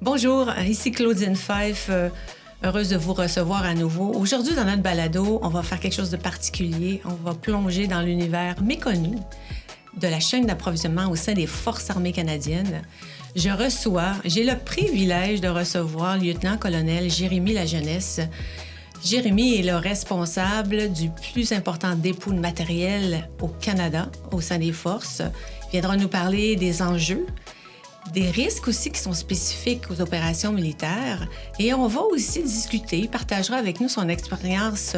Bonjour, ici Claudine Fife, heureuse de vous recevoir à nouveau. Aujourd'hui, dans notre balado, on va faire quelque chose de particulier. On va plonger dans l'univers méconnu de la chaîne d'approvisionnement au sein des Forces armées canadiennes. J'ai le privilège de recevoir le lieutenant-colonel Jérémy Lajeunesse. Jérémy est le responsable du plus important dépôt de matériel au Canada, au sein des forces. Il viendra nous parler des enjeux, des risques aussi qui sont spécifiques aux opérations militaires. Et on va aussi discuter, il partagera avec nous son expérience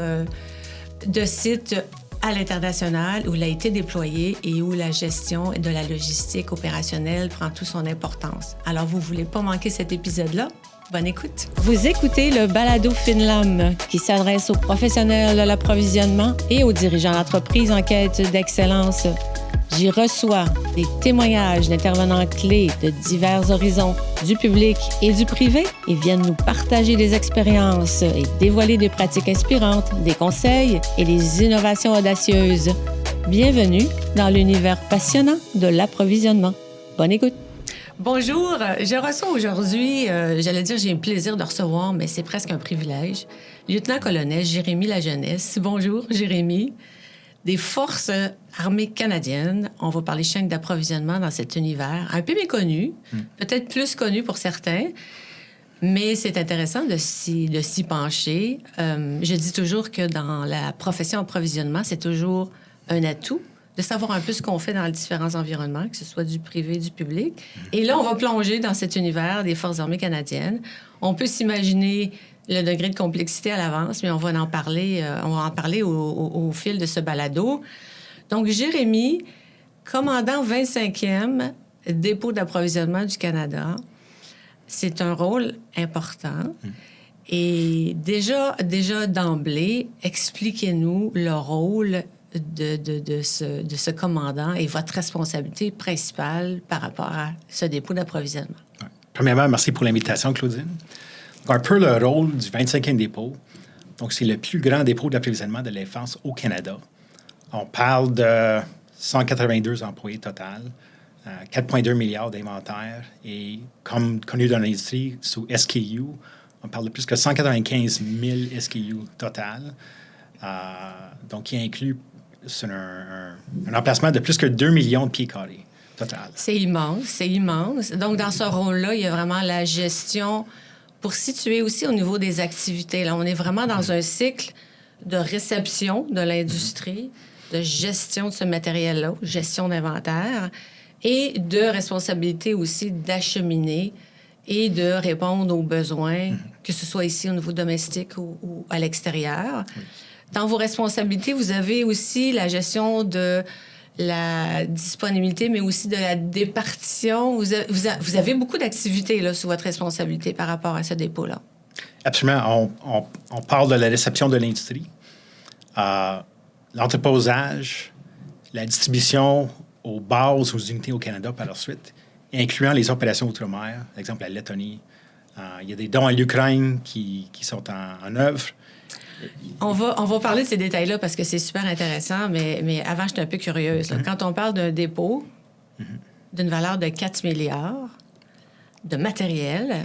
de site à l'international où il a été déployé et où la gestion de la logistique opérationnelle prend toute son importance. Alors, vous ne voulez pas manquer cet épisode-là? Bonne écoute. Vous écoutez le Balado Finlam qui s'adresse aux professionnels de l'approvisionnement et aux dirigeants d'entreprises en quête d'excellence. J'y reçois des témoignages d'intervenants clés de divers horizons, du public et du privé. Ils viennent nous partager des expériences et dévoiler des pratiques inspirantes, des conseils et des innovations audacieuses. Bienvenue dans l'univers passionnant de l'approvisionnement. Bonne écoute. Bonjour, je reçois aujourd'hui, j'allais dire j'ai le plaisir de recevoir, mais c'est presque un privilège, lieutenant-colonel Jérémy Lajeunesse. Bonjour Jérémy. Des Forces armées canadiennes. On va parler chaîne d'approvisionnement dans cet univers un peu méconnu, peut-être plus connu pour certains, mais c'est intéressant de s'y pencher. Je dis toujours que dans la profession approvisionnement, c'est toujours un atout de savoir un peu ce qu'on fait dans les différents environnements, que ce soit du privé, du public. Et là, on va plonger dans cet univers des Forces armées canadiennes. On peut s'imaginer le degré de complexité à l'avance, mais on va en parler, au fil de ce balado. Donc, Jérémy, commandant 25e dépôt d'approvisionnement du Canada, c'est un rôle important. Et déjà d'emblée, expliquez-nous le rôle de ce commandant et votre responsabilité principale par rapport à ce dépôt d'approvisionnement. Ouais. Premièrement, merci pour l'invitation, Claudine. Un peu le rôle du 25e dépôt. Donc, c'est le plus grand dépôt d'approvisionnement de la défense au Canada. On parle de 182 employés total, 4,2 milliards d'inventaire et, comme connu dans l'industrie, sous SKU, on parle de plus que 195 000 SKU total. Donc, qui inclut un emplacement de plus que 2 millions de pieds carrés total. C'est immense. Donc, dans ce rôle-là, il y a vraiment la gestion pour situer aussi au niveau des activités. Là, on est vraiment dans un cycle de réception de l'industrie, de gestion de ce matériel-là, gestion d'inventaire et de responsabilité aussi d'acheminer et de répondre aux besoins, que ce soit ici au niveau domestique ou à l'extérieur. Dans vos responsabilités, vous avez aussi la gestion de la disponibilité, mais aussi de la départition. Vous avez beaucoup d'activités là, sous votre responsabilité par rapport à ce dépôt-là. Absolument. On parle de la réception de l'industrie, l'entreposage, la distribution aux bases, aux unités au Canada par la suite, incluant les opérations outre-mer, par exemple la Lettonie. Il y a des dons à l'Ukraine qui sont en œuvre. On va parler de ces détails-là parce que c'est super intéressant, mais avant, j'étais un peu curieuse. Là. Quand on parle d'un dépôt d'une valeur de 4 milliards de matériel,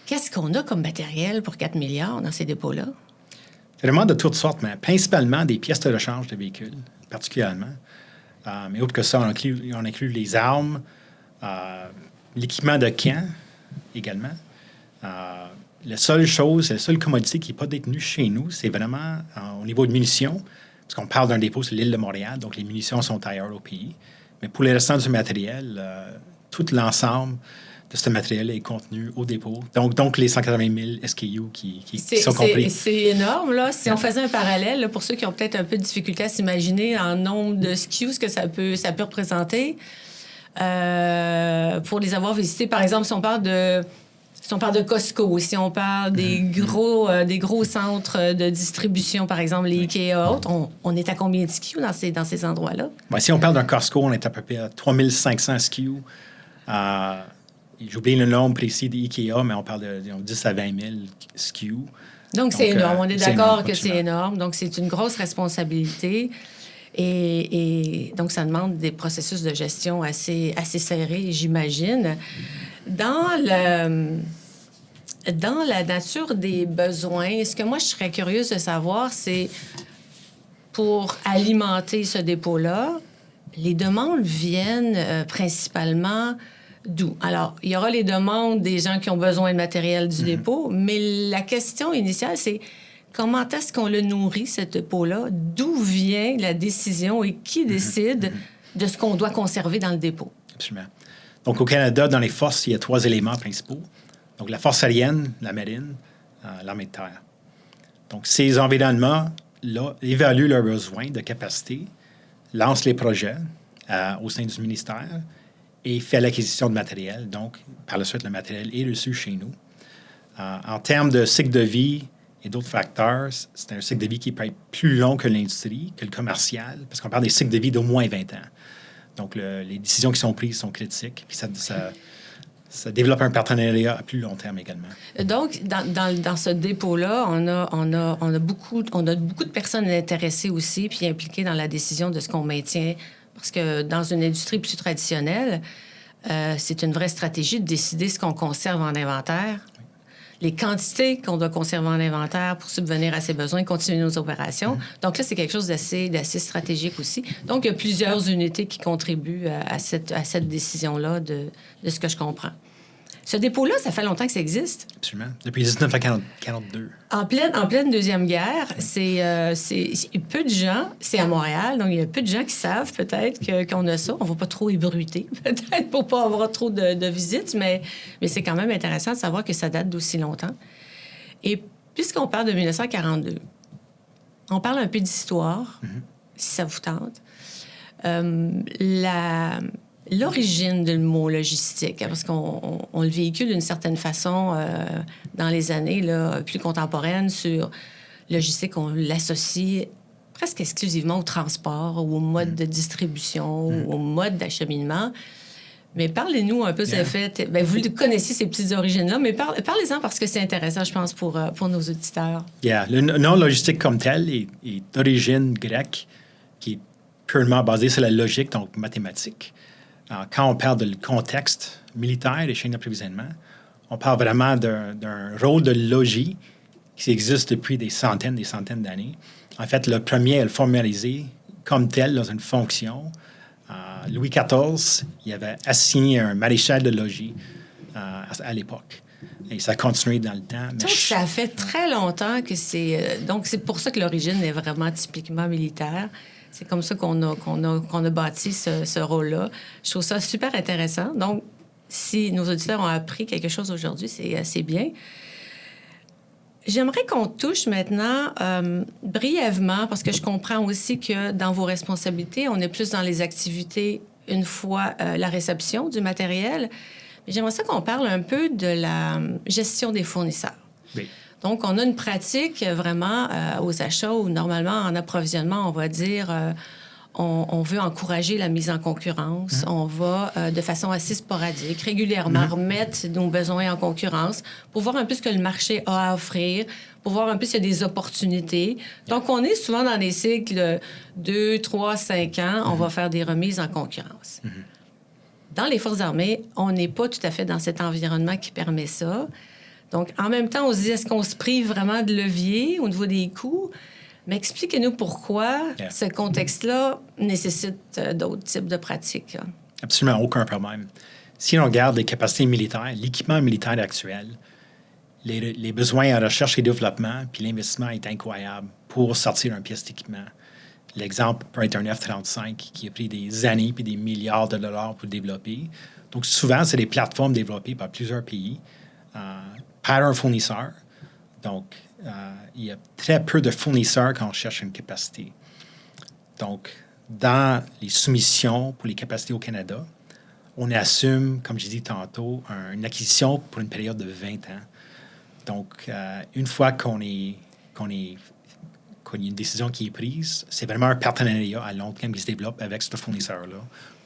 qu'est-ce qu'on a comme matériel pour 4 milliards dans ces dépôts-là? C'est vraiment de toutes sortes, mais principalement des pièces de rechange de véhicules, particulièrement. Mais autre que ça, on inclut les armes, l'équipement de camp également. La seule commodité qui n'est pas détenue chez nous, c'est vraiment au niveau de munitions, parce qu'on parle d'un dépôt sur l'île de Montréal, donc les munitions sont ailleurs au pays. Mais pour les restants du matériel, tout l'ensemble de ce matériel est contenu au dépôt. Donc les 180 000 SKU qui sont compris. C'est énorme, là. Si on faisait un parallèle, là, pour ceux qui ont peut-être un peu de difficulté à s'imaginer en nombre de SKU, ce que ça peut représenter, pour les avoir visités, par exemple, si on parle de Costco, si on parle des gros centres de distribution, par exemple, les IKEA, autres, on est à combien de SKU dans ces endroits-là? Ben, si on parle d'un Costco, on est à peu près à 3 500 SKU. J'oublie le nombre précis d'IKEA, mais on parle de 10 à 20 000 SKU. Donc, c'est énorme. On est d'accord que c'est énorme. Donc, c'est une grosse responsabilité. Et donc, ça demande des processus de gestion assez serrés, j'imagine. Dans la nature des besoins, ce que moi, je serais curieuse de savoir, c'est pour alimenter ce dépôt-là, les demandes viennent principalement d'où? Alors, il y aura les demandes des gens qui ont besoin de matériel du dépôt, mais la question initiale, c'est comment est-ce qu'on le nourrit, ce dépôt-là? D'où vient la décision et qui décide de ce qu'on doit conserver dans le dépôt? Absolument. Donc, au Canada, dans les forces, il y a 3 éléments principaux. Donc, la force aérienne, la marine, l'armée de terre. Donc, ces environnements-là évaluent leurs besoins de capacité, lancent les projets au sein du ministère et fait l'acquisition de matériel. Donc, par la suite, le matériel est reçu chez nous. En termes de cycle de vie et d'autres facteurs, c'est un cycle de vie qui peut être plus long que l'industrie, que le commercial, parce qu'on parle des cycles de vie d'au moins 20 ans. Donc, les décisions qui sont prises sont critiques. Puis ça développe un partenariat à plus long terme également. Donc, dans ce dépôt-là, on a beaucoup de personnes intéressées aussi puis impliquées dans la décision de ce qu'on maintient. Parce que dans une industrie plus traditionnelle, c'est une vraie stratégie de décider ce qu'on conserve en inventaire, les quantités qu'on doit conserver en inventaire pour subvenir à ses besoins, continuer nos opérations. Donc là, c'est quelque chose d'assez stratégique aussi. Donc, il y a plusieurs unités qui contribuent à cette décision-là de ce que je comprends. Ce dépôt-là, ça fait longtemps que ça existe. Absolument. Depuis 1942. En pleine Deuxième Guerre, c'est peu de gens, c'est à Montréal, donc il y a peu de gens qui savent peut-être qu'on a ça. On ne va pas trop ébruiter, peut-être, pour pas avoir trop de visites, mais c'est quand même intéressant de savoir que ça date d'aussi longtemps. Et puisqu'on parle de 1942, on parle un peu d'histoire, si ça vous tente. L'origine du mot logistique, parce qu'on le véhicule d'une certaine façon dans les années là, plus contemporaines sur logistique, on l'associe presque exclusivement au transport ou au mode de distribution ou au mode d'acheminement. Mais parlez-nous un peu, ça fait... Bien, vous connaissez ces petites origines-là, mais parlez-en parce que c'est intéressant, je pense, pour nos auditeurs. Le nom logistique comme tel est d'origine grecque, qui est purement basé sur la logique, donc mathématique. Alors, quand on parle de contexte militaire et chaînes d'approvisionnement, on parle vraiment d'un rôle de logis qui existe depuis des centaines d'années. En fait, le premier est formalisé comme tel dans une fonction. Louis XIV, il avait assigné un maréchal de logis à l'époque. Et ça a continué dans le temps. Donc, ça fait très longtemps que c'est... donc, c'est pour ça que l'origine est vraiment typiquement militaire. C'est comme ça qu'on a bâti ce rôle-là. Je trouve ça super intéressant. Donc, si nos auditeurs ont appris quelque chose aujourd'hui, c'est bien. J'aimerais qu'on touche maintenant brièvement, parce que je comprends aussi que dans vos responsabilités, on est plus dans les activités une fois la réception du matériel. Mais j'aimerais ça qu'on parle un peu de la gestion des fournisseurs. Oui. Donc, on a une pratique vraiment aux achats où, normalement, en approvisionnement, on va dire on veut encourager la mise en concurrence. On va, de façon assez sporadique, régulièrement remettre nos besoins en concurrence pour voir un peu ce que le marché a à offrir, pour voir un peu s'il y a des opportunités. Donc, on est souvent dans des cycles 2, 3, 5 ans. On va faire des remises en concurrence. Dans les Forces armées, on n'est pas tout à fait dans cet environnement qui permet ça. Donc, en même temps, on se dit, est-ce qu'on se prive vraiment de levier au niveau des coûts? Mais expliquez-nous pourquoi ce contexte-là nécessite d'autres types de pratiques. Absolument aucun problème. Si on regarde les capacités militaires, l'équipement militaire actuel, les besoins en recherche et développement, puis l'investissement est incroyable pour sortir une pièce d'équipement. L'exemple peut être un F-35 qui a pris des années puis des milliards de dollars pour le développer. Donc, souvent, c'est des plateformes développées par plusieurs pays. Par un fournisseur. Donc, il y a très peu de fournisseurs quand on cherche une capacité. Donc, dans les soumissions pour les capacités au Canada, on assume, comme j'ai dit tantôt, une acquisition pour une période de 20 ans. Donc, une fois qu'on a une décision qui est prise, c'est vraiment un partenariat à long terme qui se développe avec ce fournisseur-là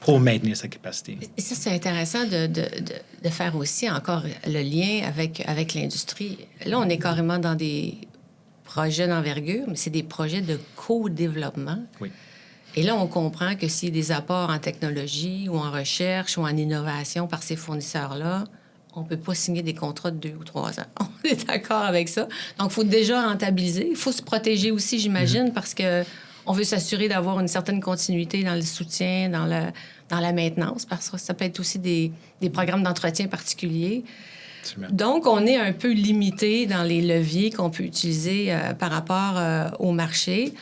pour maintenir sa capacité. Et ça, c'est intéressant de faire aussi encore le lien avec l'industrie. Là, on est carrément dans des projets d'envergure, mais c'est des projets de co-développement. Oui. Et là, on comprend que s'il y a des apports en technologie ou en recherche ou en innovation par ces fournisseurs-là, on ne peut pas signer des contrats de 2 ou 3 ans. On est d'accord avec ça. Donc, il faut déjà rentabiliser. Il faut se protéger aussi, j'imagine, parce que on veut s'assurer d'avoir une certaine continuité dans le soutien, dans la maintenance, parce que ça peut être aussi des programmes d'entretien particuliers. Donc, on est un peu limité dans les leviers qu'on peut utiliser par rapport au marché.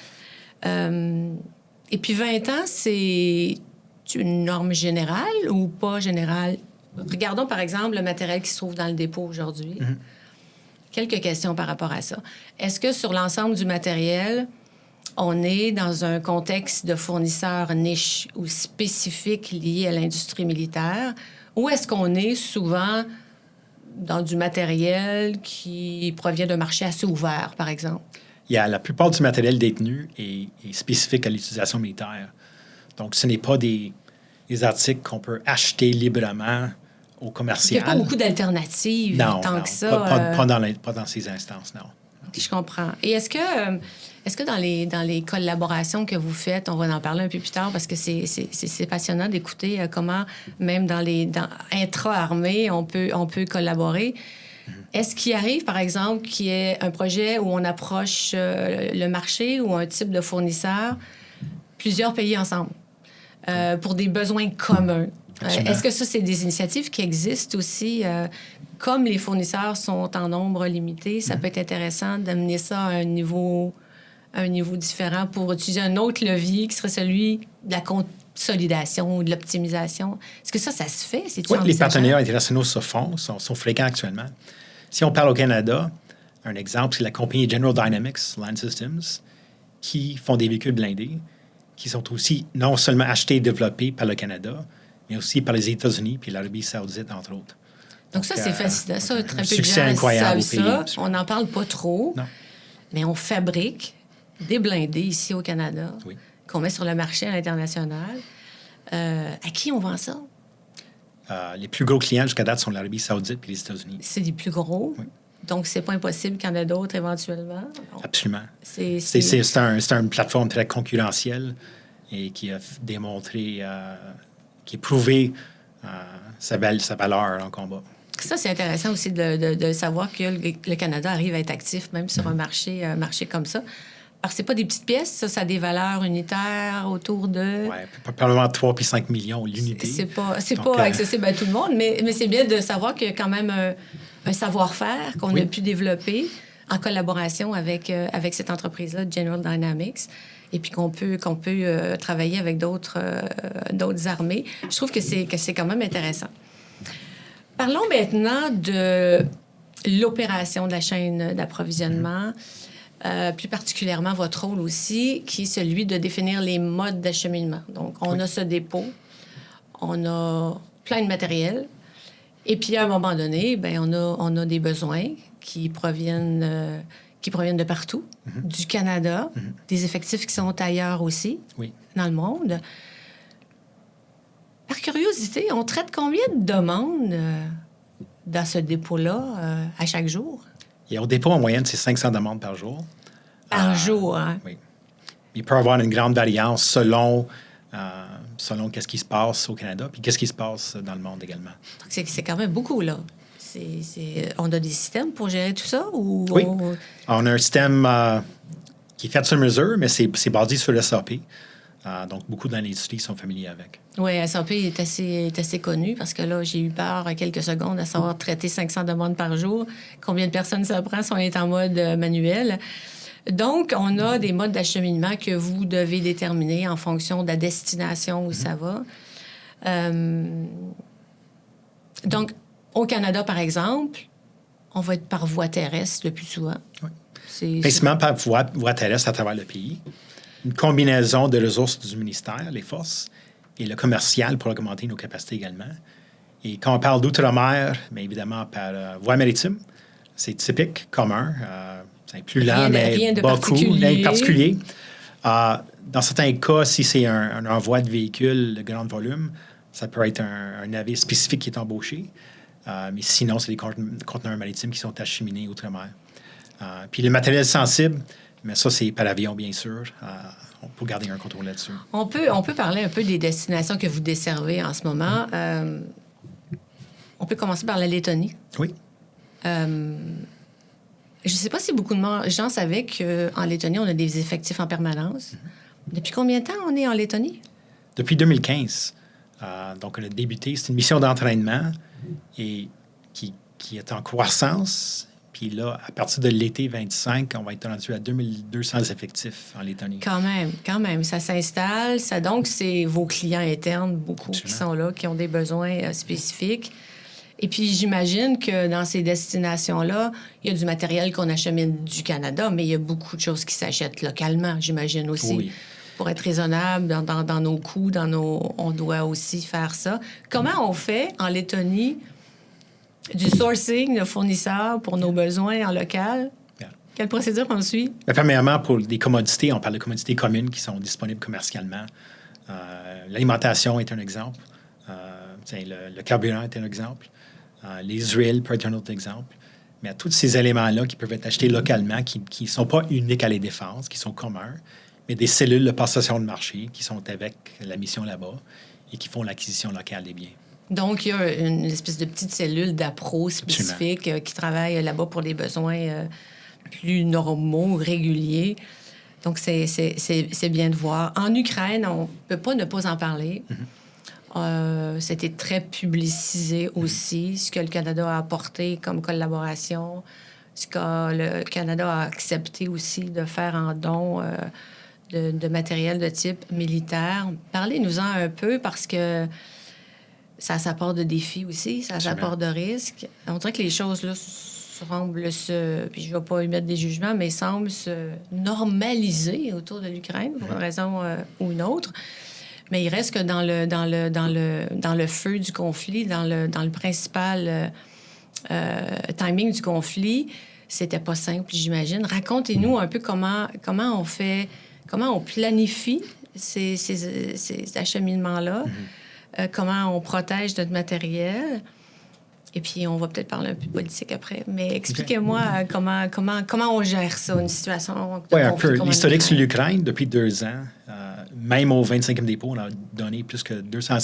Et puis, 20 ans, c'est une norme générale ou pas générale? Regardons, par exemple, le matériel qui se trouve dans le dépôt aujourd'hui. Quelques questions par rapport à ça. Est-ce que sur l'ensemble du matériel, on est dans un contexte de fournisseurs niche ou spécifique lié à l'industrie militaire, ou est-ce qu'on est souvent dans du matériel qui provient d'un marché assez ouvert, par exemple? La plupart du matériel détenu est spécifique à l'utilisation militaire. Donc, ce n'est pas des articles qu'on peut acheter librement au commercial. Il n'y a pas beaucoup d'alternatives tant que ça. Pas dans ces instances, non. Je comprends. Et est-ce que dans les collaborations que vous faites, on va en parler un peu plus tard parce que c'est passionnant d'écouter comment, même dans intra-armées, on peut collaborer. Est-ce qu'il arrive, par exemple, qu'il y ait un projet où on approche le marché ou un type de fournisseur, plusieurs pays ensemble, pour des besoins communs? Est-ce que ça, c'est des initiatives qui existent aussi? Comme les fournisseurs sont en nombre limité, ça peut être intéressant d'amener ça à un niveau différent pour utiliser un autre levier qui serait celui de la consolidation ou de l'optimisation. Est-ce que ça se fait? Oui, les partenaires internationaux se font, sont fréquents actuellement. Si on parle au Canada, un exemple, c'est la compagnie General Dynamics Land Systems qui font des véhicules blindés qui sont aussi non seulement achetés et développés par le Canada, mais aussi par les États-Unis puis l'Arabie saoudite, entre autres. Donc ça, c'est fascinant. Ça, très peu de succès gens incroyable savent au pays. ça. On n'en parle pas trop, mais on fabrique des blindés ici au Canada qu'on met sur le marché à l'international. À qui on vend ça? Les plus gros clients jusqu'à date sont l'Arabie saoudite puis les États-Unis. C'est les plus gros? Oui. Donc, c'est pas impossible qu'il y en ait d'autres éventuellement? Absolument. C'est une plateforme très concurrentielle et qui a démontré, qui a prouvé sa valeur en combat. Ça, c'est intéressant aussi de savoir que le Canada arrive à être actif même sur un marché comme ça. Parce que c'est pas des petites pièces, ça a des valeurs unitaires autour de... Oui, probablement 3 puis 5 millions l'unité. C'est pas accessible à tout le monde, mais c'est bien de savoir qu'il y a quand même un savoir-faire qu'on a pu développer en collaboration avec cette entreprise-là, General Dynamics, et puis qu'on peut travailler avec d'autres armées. Je trouve que c'est quand même intéressant. Parlons maintenant de l'opération de la chaîne d'approvisionnement. Plus particulièrement votre rôle aussi, qui est celui de définir les modes d'acheminement. Donc, on a ce dépôt, on a plein de matériel, et puis à un moment donné, on a des besoins qui proviennent de partout, du Canada, des effectifs qui sont ailleurs aussi, dans le monde. Par curiosité, on traite combien de demandes dans ce dépôt-là à chaque jour? Et au dépôt, en moyenne, c'est 500 demandes par jour. Par jour, hein? Oui. Il peut y avoir une grande variance selon qu'est-ce qui se passe au Canada puis qu'est-ce qui se passe dans le monde également. Donc, c'est quand même beaucoup, là. On a des systèmes pour gérer tout ça? Oui. On a un système qui est fait sur mesure, mais c'est basé sur le SAP. Donc, beaucoup dans l'industrie sont familiers avec. Oui, SAP est assez connu parce que là, j'ai eu peur quelques secondes à savoir traiter 500 demandes par jour. Combien de personnes ça prend si on est en mode manuel? Donc, on a des modes d'acheminement que vous devez déterminer en fonction de la destination où ça va. Donc, au Canada, par exemple, on va être par voie terrestre le plus souvent. Oui. Principalement par voie terrestre à travers le pays. Une combinaison de ressources du ministère, les forces, et le commercial pour augmenter nos capacités également. Et quand on parle d'outre-mer, bien évidemment par voie maritime, c'est typique, commun. C'est plus lent, mais beaucoup. Rien de particulier. Dans certains cas, si c'est un envoi de véhicules de grand volume, ça peut être un navire spécifique qui est embauché. Mais sinon, c'est des conteneurs maritimes qui sont acheminés outre-mer. Puis le matériel sensible, mais ça, c'est par avion, bien sûr. On peut garder un contrôle là-dessus. On peut parler un peu des destinations que vous desservez en ce moment. On peut commencer par la Lettonie. Oui. Je ne sais pas si beaucoup de gens savaient qu'en Lettonie, on a des effectifs en permanence. Depuis combien de temps on est en Lettonie? Depuis 2015. Donc, on a débuté. C'est une mission d'entraînement et qui est en croissance. Puis là, à partir de l'été 25, on va être rendu à 2200 effectifs en Lettonie. Quand même. Ça s'installe. Donc, c'est vos clients internes, beaucoup, qui sont là, qui ont des besoins spécifiques. Et puis, j'imagine que dans ces destinations-là, il y a du matériel qu'on achemine du Canada, mais il y a beaucoup de choses qui s'achètent localement, j'imagine aussi. Oui. Pour être raisonnable dans nos coûts, on doit aussi faire ça. Comment on fait en Lettonie du sourcing de fournisseurs pour nos besoins en local? Yeah. Quelle procédure on suit? Mais premièrement, pour des commodités, on parle de commodités communes qui sont disponibles commercialement. L'alimentation est un exemple. Le carburant est un exemple. Les huiles peuvent être un autre exemple. Mais tous ces éléments-là qui peuvent être achetés localement, qui ne sont pas uniques à la défense, qui sont communs, mais des cellules de passation de marché qui sont avec la mission là-bas et qui font l'acquisition locale des biens. Donc, il y a une espèce de petite cellule d'appro spécifique qui travaille là-bas pour des besoins plus normaux, réguliers. Donc, c'est bien de voir. En Ukraine, on ne peut pas ne pas en parler. C'était très publicisé aussi, ce que le Canada a apporté comme collaboration, ce que le Canada a accepté aussi de faire en don de matériel de type militaire. Parlez-nous-en un peu parce que ça s'apporte de défis aussi, ça s'apporte de risques. On dirait que les choses là semblent puis je ne vais pas émettre des jugements, mais semblent se normaliser autour de l'Ukraine pour une raison ou une autre. Mais il reste que dans le feu du conflit, dans le principal timing du conflit, c'était pas simple, j'imagine. Racontez-nous un peu comment on fait, comment on planifie ces acheminements-là, comment on protège notre matériel. Et puis, on va peut-être parler un peu de politique après. Mais expliquez-moi comment on gère ça, une situation de conflit. Oui, un peu. L'historique sur l'Ukraine, depuis 2 ans, même au 25e dépôt, on a donné plus que 200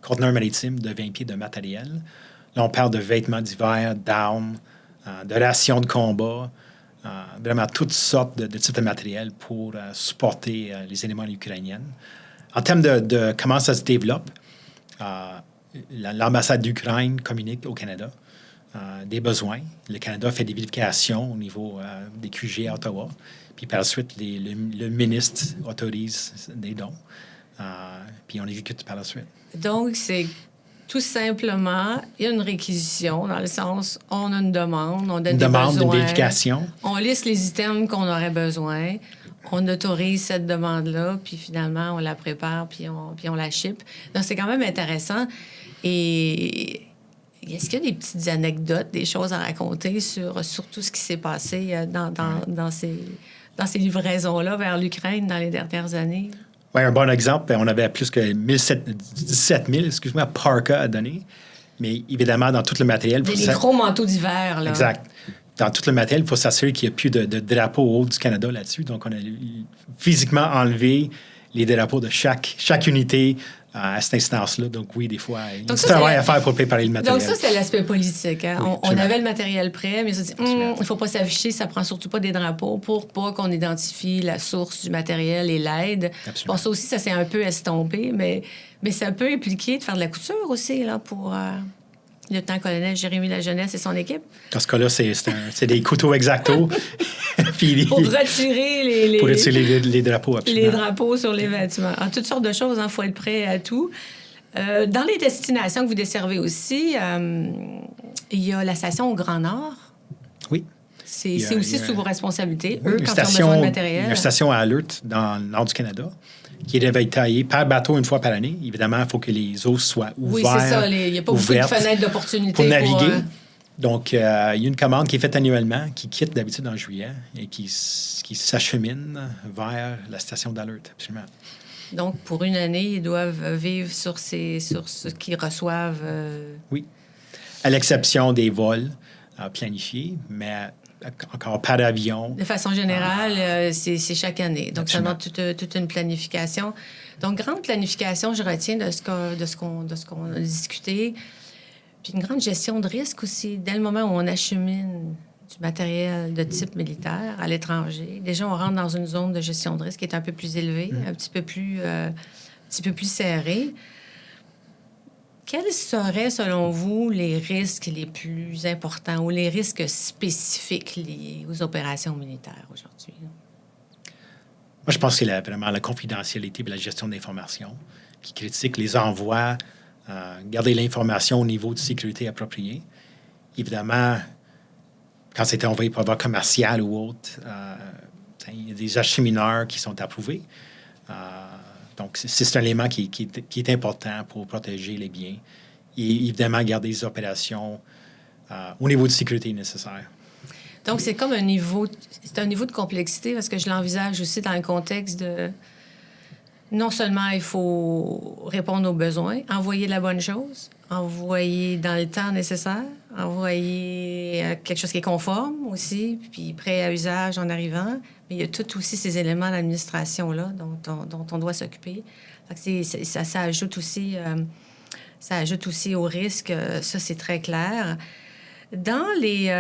conteneurs maritimes de 20 pieds de matériel. Là, on parle de vêtements d'hiver, d'armes, de rations de combat, vraiment toutes sortes de types de matériel pour supporter les éléments ukrainiens. En termes de comment ça se développe, l'ambassade d'Ukraine communique au Canada des besoins. Le Canada fait des vérifications au niveau des QG à Ottawa. Puis par la suite, le ministre autorise des dons. Puis on exécute par la suite. Donc, c'est tout simplement, il y a une réquisition dans le sens, on a une demande, on donne des besoins. Une vérification. On liste les items qu'on aurait besoin. On autorise cette demande-là, puis finalement, on la prépare, puis on la ship. Donc, c'est quand même intéressant. Et est-ce qu'il y a des petites anecdotes, des choses à raconter sur tout ce qui s'est passé dans ces livraisons-là vers l'Ukraine dans les dernières années? Oui, un bon exemple, on avait plus que 17 000, parkas à donner. Mais évidemment, dans tout le matériel... Des gros manteaux d'hiver, là. Exact. Dans tout le matériel, il faut s'assurer qu'il n'y a plus de drapeau haut du Canada là-dessus. Donc, on a physiquement enlevé les drapeaux de chaque unité à cette instance-là. Donc, oui, des fois, il y a du travail à faire pour préparer le matériel. Donc, ça, c'est l'aspect politique. Hein? Oui, on avait le matériel prêt, mais ça dit, il ne faut pas s'afficher, ça prend surtout pas des drapeaux pour pas qu'on identifie la source du matériel et l'aide. Bon, ça aussi, ça s'est un peu estompé, mais ça peut impliquer de faire de la couture aussi, là, pour... le lieutenant-colonel Jérémy Lajeunesse et son équipe. Dans ce cas-là, c'est des couteaux X-Acto. Pour retirer pour retirer les drapeaux, absolument. Les drapeaux sur les vêtements. En toutes sortes de choses, il faut être prêt à tout. Dans les destinations que vous desservez aussi, il y a la station au Grand Nord. Oui. C'est aussi sous vos responsabilités. Eux, quand ils ont besoin de matériel. Il y a une station à Alert dans le nord du Canada qui est ravitaillée par bateau une fois par année. Évidemment, il faut que les eaux soient ouvertes. Oui, c'est ça. Il n'y a pas beaucoup de fenêtres d'opportunité pour naviguer. Donc, il y a une commande qui est faite annuellement, qui quitte d'habitude en juillet et qui s'achemine vers la station d'Alert, absolument. Donc, pour une année, ils doivent vivre sur ce qu'ils reçoivent. Oui, à l'exception des vols planifiés, mais encore par avion. De façon générale, c'est chaque année. Donc, ça demande toute une planification. Donc, grande planification, je retiens de ce qu'on a discuté. Puis une grande gestion de risque aussi. Dès le moment où on achemine du matériel de type militaire à l'étranger, déjà, on rentre dans une zone de gestion de risque qui est un peu plus élevée, un petit peu plus serrée. Quels seraient, selon vous, les risques les plus importants ou les risques spécifiques liés aux opérations militaires aujourd'hui? Moi, je pense que c'est vraiment la confidentialité et la gestion de l'information qui critique les envois, garder l'information au niveau de sécurité approprié. Évidemment, quand c'était envoyé par voie commerciale ou autre, il y a des achemineurs qui sont approuvés. Donc, c'est un élément qui est important pour protéger les biens et évidemment garder les opérations au niveau de sécurité nécessaire. Donc, c'est comme un niveau de complexité parce que je l'envisage aussi dans le contexte de... Non seulement il faut répondre aux besoins, envoyer la bonne chose, envoyer dans le temps nécessaire, envoyer quelque chose qui est conforme aussi, puis prêt à usage en arrivant. Mais il y a tout aussi ces éléments d'administration-là dont on doit s'occuper. Ça ajoute aussi au risque. Ça, c'est très clair. Dans les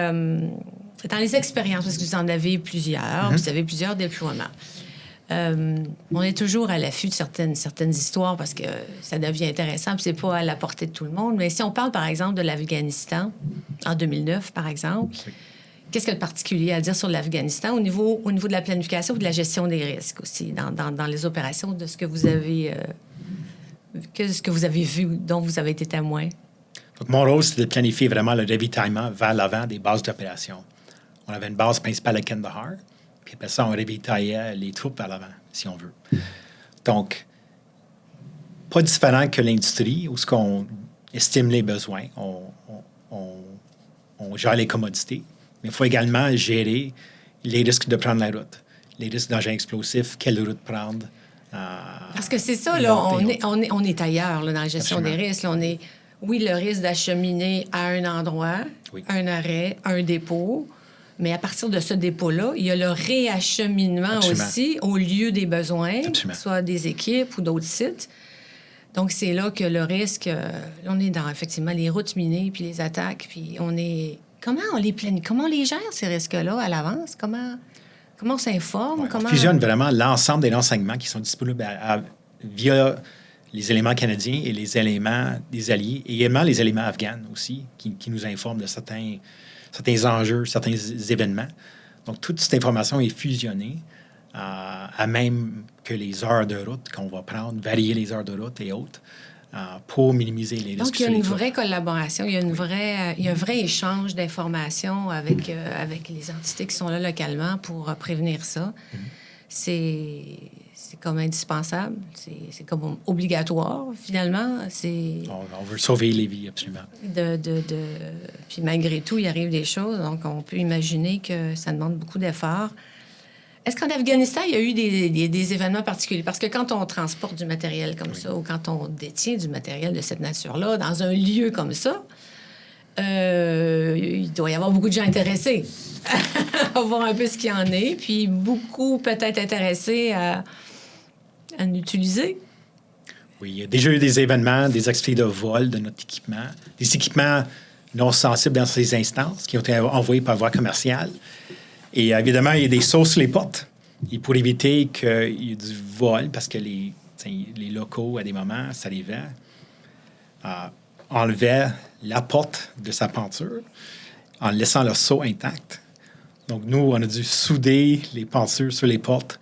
expériences, parce que vous en avez plusieurs, vous avez plusieurs déploiements. On est toujours à l'affût de certaines histoires parce que ça devient intéressant, puis c'est pas à la portée de tout le monde. Mais si on parle, par exemple, de l'Afghanistan, en 2009, par exemple, qu'est-ce qu'il y a de particulier à dire sur l'Afghanistan au niveau de la planification ou de la gestion des risques aussi, dans les opérations de ce que vous avez vu, dont vous avez été témoin? Donc, mon rôle, c'est de planifier vraiment le ravitaillement vers l'avant des bases d'opération. On avait une base principale à Kandahar. Puis après ça, on ravitaillait les troupes à l'avant, si on veut. Donc, pas différent que l'industrie, où ce qu'on estime les besoins, on gère les commodités, mais il faut également gérer les risques de prendre la route, les risques d'engins explosifs, quelle route prendre. Parce que c'est ça, là, on est ailleurs là, dans la gestion des risques. Là, le risque d'acheminer à un endroit, un arrêt, un dépôt. Mais à partir de ce dépôt-là, il y a le réacheminement aussi au lieu des besoins, soit des équipes ou d'autres sites. Donc, c'est là que le risque... on est dans, effectivement, les routes minées puis les attaques. Puis on est... Comment on les planifie? Comment on les gère, ces risques-là, à l'avance? Comment on s'informe? On fusionne vraiment l'ensemble des renseignements qui sont disponibles via les éléments canadiens et les éléments des alliés, et également les éléments afghans aussi, qui nous informent de certains enjeux, certains événements. Donc, toute cette information est fusionnée à même que les heures de route qu'on va prendre, varier les heures de route et autres, pour minimiser les risques. Donc, il y a une vraie collaboration, il y a un vrai échange d'informations avec les entités qui sont là localement pour prévenir ça. C'est comme indispensable, c'est comme obligatoire, finalement. On veut sauver les vies, absolument. Puis malgré tout, il arrive des choses, donc on peut imaginer que ça demande beaucoup d'efforts. Est-ce qu'en Afghanistan, il y a eu des événements particuliers? Parce que quand on transporte du matériel comme ça, ou quand on détient du matériel de cette nature-là, dans un lieu comme ça, il doit y avoir beaucoup de gens intéressés à voir un peu ce qu'il y en est, puis beaucoup peut-être intéressés à l'utiliser. Oui, il y a déjà eu des événements, des accidents de vol de notre équipement, des équipements non sensibles dans ces instances qui ont été envoyés par voie commerciale. Et évidemment, il y a des sauts sur les portes. Et pour éviter qu'il y ait du vol, parce que les locaux, à des moments, ça arrivait, enlevaient la porte de sa penture en laissant le seau intact. Donc, nous, on a dû souder les pentures sur les portes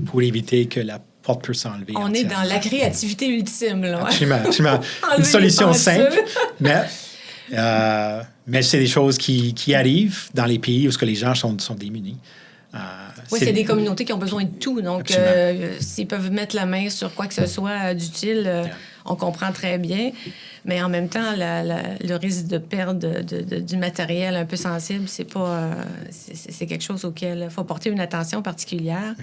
pour éviter que la porte peut s'enlever. On est dans la créativité ultime, là. Absolument. Une solution simple, mais c'est des choses qui arrivent dans les pays où les gens sont démunis. Oui, c'est des communautés qui ont besoin de tout. Donc, s'ils peuvent mettre la main sur quoi que ce soit d'utile, on comprend très bien. Mais en même temps, le risque de perdre du matériel un peu sensible, c'est quelque chose auquel il faut porter une attention particulière.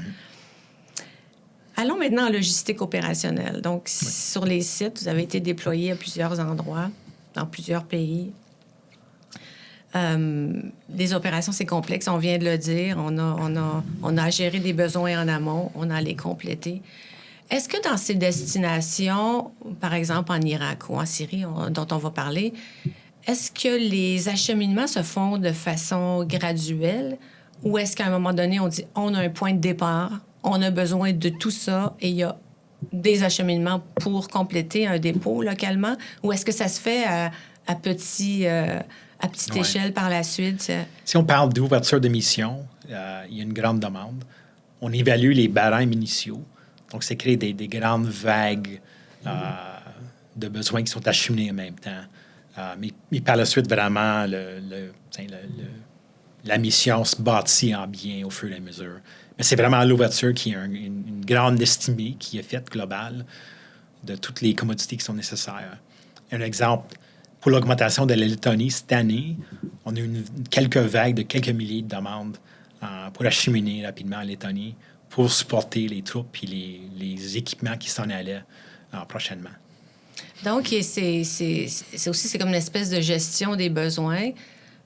Allons maintenant en logistique opérationnelle. Donc, sur les sites, vous avez été déployés à plusieurs endroits, dans plusieurs pays. Les opérations, c'est complexe, on vient de le dire. On a à gérer des besoins en amont, on a à les compléter. Est-ce que dans ces destinations, par exemple en Irak ou en Syrie, dont on va parler, est-ce que les acheminements se font de façon graduelle ou est-ce qu'à un moment donné, on dit on a un point de départ, on a besoin de tout ça et il y a des acheminements pour compléter un dépôt localement ou est-ce que ça se fait à petite échelle par la suite? Si on parle d'ouverture de mission, il y a une grande demande. On évalue les barèmes initiaux. Donc, c'est créer des grandes vagues de besoins qui sont acheminés en même temps. Mais par la suite, vraiment, la mission se bâtit en bien au fur et à mesure. Mais c'est vraiment à l'ouverture qu'il y a une grande estimée qui est faite globale de toutes les commodités qui sont nécessaires. Un exemple, pour l'augmentation de la Lettonie, cette année, on a eu quelques vagues de quelques milliers de demandes pour acheminer rapidement en Lettonie pour supporter les troupes et les équipements qui s'en allaient prochainement. Donc, c'est comme une espèce de gestion des besoins.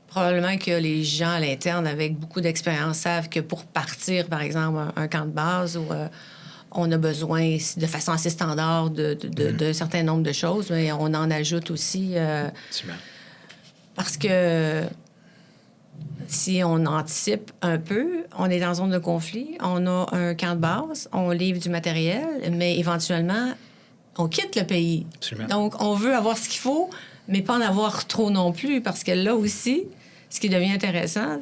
Probablement que les gens à l'interne avec beaucoup d'expérience savent que pour partir, par exemple, un camp de base, on a besoin de façon assez standard d'un certain nombre de choses, mais on en ajoute aussi. Parce que si on anticipe un peu, on est dans zone de conflit, on a un camp de base, on livre du matériel, mais éventuellement, on quitte le pays. Absolument. Donc, on veut avoir ce qu'il faut, mais pas en avoir trop non plus, parce que là aussi, ce qui devient intéressant,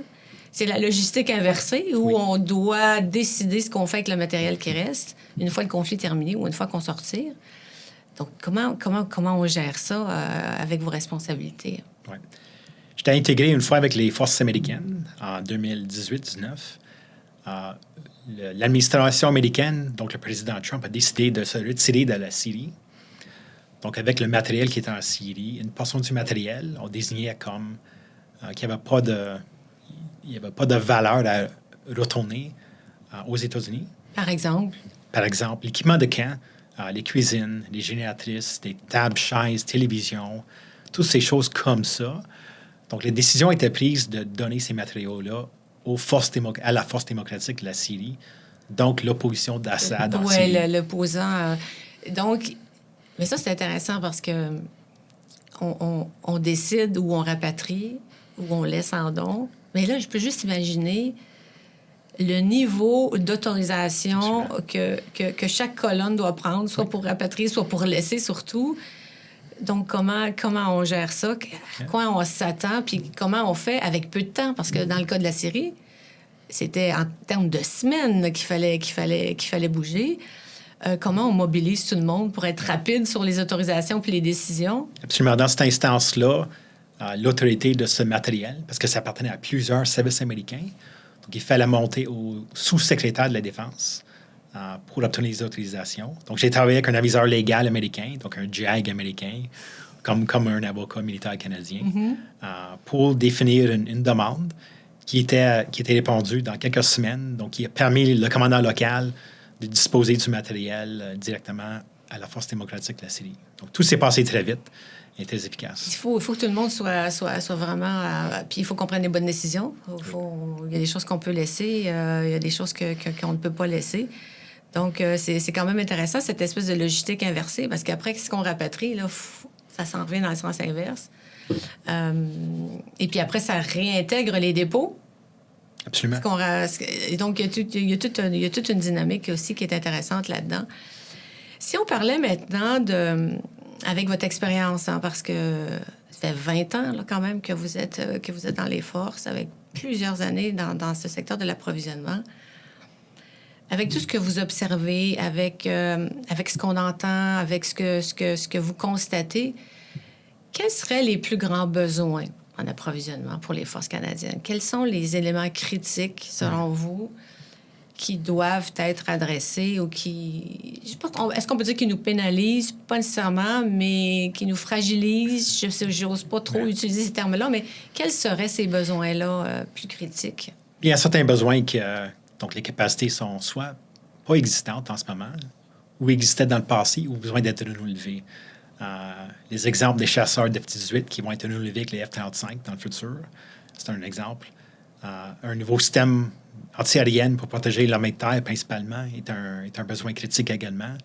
c'est la logistique inversée où on doit décider ce qu'on fait avec le matériel qui reste une fois le conflit terminé ou une fois qu'on sortire. Donc, comment on gère ça avec vos responsabilités? Oui. J'étais intégré une fois avec les forces américaines en 2018-19. L'administration américaine, donc le président Trump, a décidé de se retirer de la Syrie. Donc, avec le matériel qui était en Syrie, une portion du matériel, on désignait comme qu'il n'y avait pas de valeur à retourner aux États-Unis. Par exemple? Par exemple, l'équipement de camp, les cuisines, les génératrices, des tables, chaises, télévisions, toutes ces choses comme ça. Donc, la décision a été prise de donner ces matériaux-là à la force démocratique de la Syrie, donc l'opposition d'Assad en Syrie. Oui, l'opposant. Donc, mais ça, c'est intéressant parce que on décide où on rapatrie, où on laisse en don. Mais là, je peux juste imaginer le niveau d'autorisation que chaque colonne doit prendre, soit pour rapatrier, soit pour laisser surtout. Donc, comment on gère ça? À quoi on s'attend? Puis comment on fait avec peu de temps? Parce que dans le cas de la Syrie, c'était en termes de semaines qu'il fallait bouger. Comment on mobilise tout le monde pour être rapide sur les autorisations puis les décisions? Absolument. Dans cette instance-là, l'autorité de ce matériel, parce que ça appartenait à plusieurs services américains, donc il fallait monter au sous-secrétaire de la Défense pour obtenir les autorisations. Donc, j'ai travaillé avec un aviseur légal américain, donc un JAG américain, comme un avocat militaire canadien, pour définir une demande qui était répondue dans quelques semaines, donc qui a permis le commandant local de disposer du matériel directement à la Force démocratique de la Syrie. Donc, tout s'est passé très vite et très efficace. Il faut que tout le monde soit vraiment... puis il faut qu'on prenne les bonnes décisions. Il y a des choses qu'on peut laisser, il y a des choses qu'on ne peut pas laisser. Donc, c'est quand même intéressant, cette espèce de logistique inversée, parce qu'après, ce qu'on rapatrie, là, ça s'en revient dans le sens inverse. Et puis après, ça réintègre les dépôts. Absolument. Et donc, il y a toute une dynamique aussi qui est intéressante là-dedans. Si on parlait maintenant avec votre expérience, parce que ça fait 20 ans là, quand même que vous êtes dans les forces, avec plusieurs années dans ce secteur de l'approvisionnement. Avec tout ce que vous observez, avec ce qu'on entend, avec ce que vous constatez, quels seraient les plus grands besoins en approvisionnement pour les forces canadiennes? Quels sont les éléments critiques, selon vous, qui doivent être adressés ou qui... Est-ce qu'on peut dire qu'ils nous pénalisent? Pas nécessairement, mais qui nous fragilisent. Je n'ose pas trop utiliser ces termes-là, mais quels seraient ces besoins-là plus critiques? Il y a certains besoins donc les capacités sont soit pas existantes en ce moment, ou existaient dans le passé, ou besoin d'être renouvelées. Les exemples des chasseurs F-18 qui vont être renouvelés avec les F-35 dans le futur, c'est un exemple. Un nouveau système anti-aérienne pour protéger l'armée de terre, principalement, est un besoin critique également.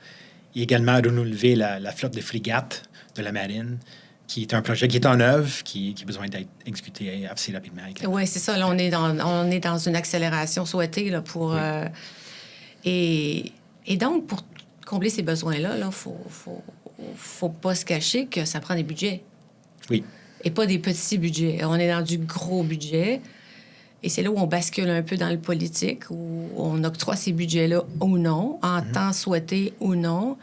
Et également renouveler la flotte de frégates de la marine, qui est un projet qui est en œuvre, qui a besoin d'être exécuté assez rapidement. Oui, c'est ça. Là, on est dans une accélération souhaitée là, pour... Oui. Et donc, pour combler ces besoins-là, il faut pas se cacher que ça prend des budgets. Oui. Et pas des petits budgets. On est dans du gros budget. Et c'est là où on bascule un peu dans le politique, où on octroie ces budgets-là ou non, en temps souhaité ou non.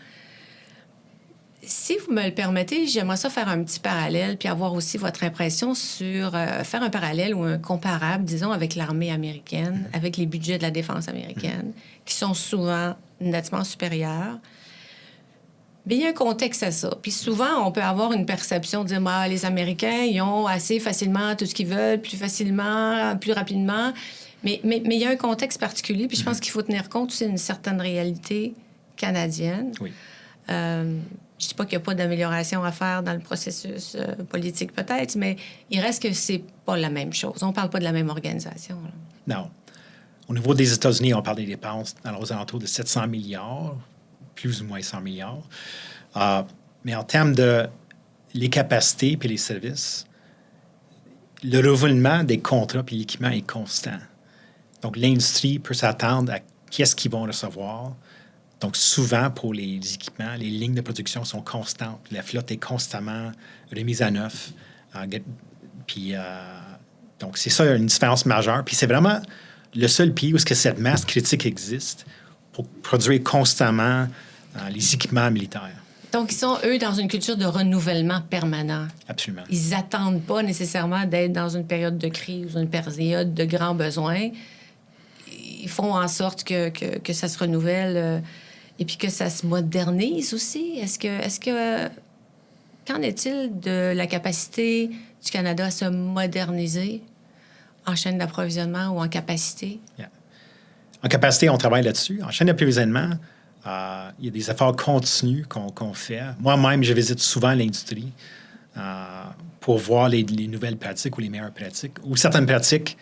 Si vous me le permettez, j'aimerais ça faire un petit parallèle, puis avoir aussi votre impression sur... faire un parallèle ou un comparable, disons, avec l'armée américaine, avec les budgets de la défense américaine, qui sont souvent nettement supérieurs. Mais il y a un contexte à ça. Puis souvent, on peut avoir une perception de dire les Américains, ils ont assez facilement tout ce qu'ils veulent, plus facilement, plus rapidement. Mais il y a un contexte particulier, puis je pense qu'il faut tenir compte aussi d'une certaine réalité canadienne. Oui. Je ne dis pas qu'il n'y a pas d'amélioration à faire dans le processus politique, peut-être, mais il reste que c'est pas la même chose. On ne parle pas de la même organisation. Là. Non. Au niveau des États-Unis, on parle des dépenses aux alentours de 700 milliards, plus ou moins 100 milliards. Mais en termes de les capacités puis les services, le renouvellement des contrats puis l'équipement est constant. Donc, l'industrie peut s'attendre à qu'est-ce qu'ils vont recevoir. Donc, souvent, pour les équipements, les lignes de production sont constantes. La flotte est constamment remise à neuf. Donc, c'est ça une différence majeure. Puis, c'est vraiment le seul pays où est-ce que cette masse critique existe pour produire constamment les équipements militaires. Donc, ils sont, eux, dans une culture de renouvellement permanent. Absolument. Ils n'attendent pas nécessairement d'être dans une période de crise ou une période de grands besoins. Ils font en sorte que ça se renouvelle et puis que ça se modernise aussi. Qu'en est-il de la capacité du Canada à se moderniser en chaîne d'approvisionnement ou en capacité? Yeah. En capacité, on travaille là-dessus. En chaîne d'approvisionnement, il y a des efforts continus qu'on fait. Moi-même, je visite souvent l'industrie pour voir les nouvelles pratiques ou les meilleures pratiques ou certaines pratiques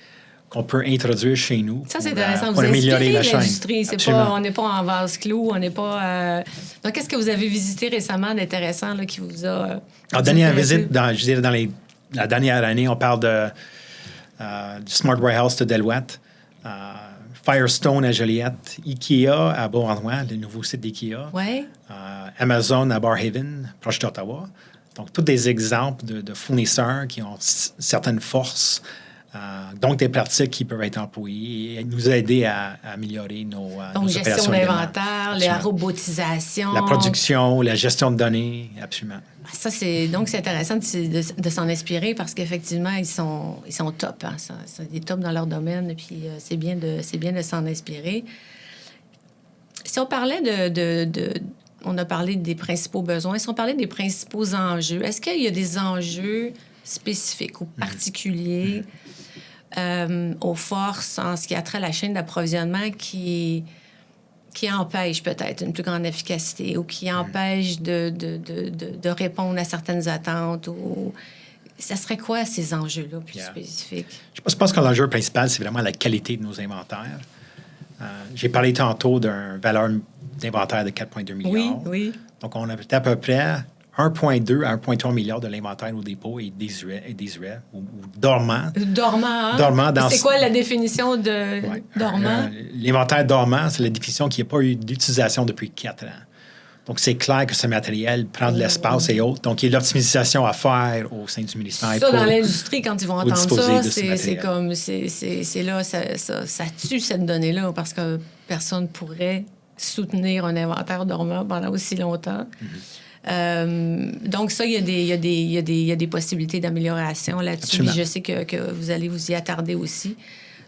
qu'on peut introduire chez nous. Ça, c'est intéressant. Vous améliorer la chaîne. L'industrie. On n'est pas en vase clou. On n'est pas... Donc, qu'est-ce que vous avez visité récemment d'intéressant là, qui vous a... En dernière visite, je dirais dans la dernière année, on parle du Smart Warehouse de Deloitte, Firestone à Joliette, IKEA à Beauharnois, le nouveau site d'IKEA, ouais. Amazon à Barrhaven, proche d'Ottawa. Donc, tous des exemples de fournisseurs qui ont certaines forces, donc des pratiques qui peuvent être employées et nous aider à améliorer nos donc, nos gestion d'inventaire, la robotisation. La production, la gestion de données, absolument. Ça, c'est intéressant de s'en inspirer parce qu'effectivement, ils sont top. Hein? C'est des tops dans leur domaine et puis c'est bien de s'en inspirer. Si on parlait on a parlé des principaux besoins. Si on parlait des principaux enjeux, est-ce qu'il y a des enjeux spécifiques ou particuliers aux forces en ce qui a trait à la chaîne d'approvisionnement qui empêche peut-être une plus grande efficacité ou qui empêche de répondre à certaines attentes? Ou... Ça serait quoi ces enjeux-là plus spécifiques? Je pense que l'enjeu principal, c'est vraiment la qualité de nos inventaires. J'ai parlé tantôt d'une valeur d'inventaire de 4,2 milliards. Oui, oui. Donc, on a à peu près 1,2 à 1,3 milliard de l'inventaire au dépôt est désuet ou dormant. Dormant. Dormant dans... C'est quoi la définition de dormant? L'inventaire dormant, c'est la définition qui n'a pas eu d'utilisation depuis 4 ans. Donc, c'est clair que ce matériel prend de l'espace et autres. Donc, il y a de l'optimisation à faire au sein du ministère. Ça, dans l'industrie, quand ils vont entendre ça, c'est comme... C'est là, ça tue cette donnée-là parce que personne ne pourrait soutenir un inventaire dormant pendant aussi longtemps. Donc, ça, il y a des possibilités d'amélioration là-dessus. Je sais que vous allez vous y attarder aussi.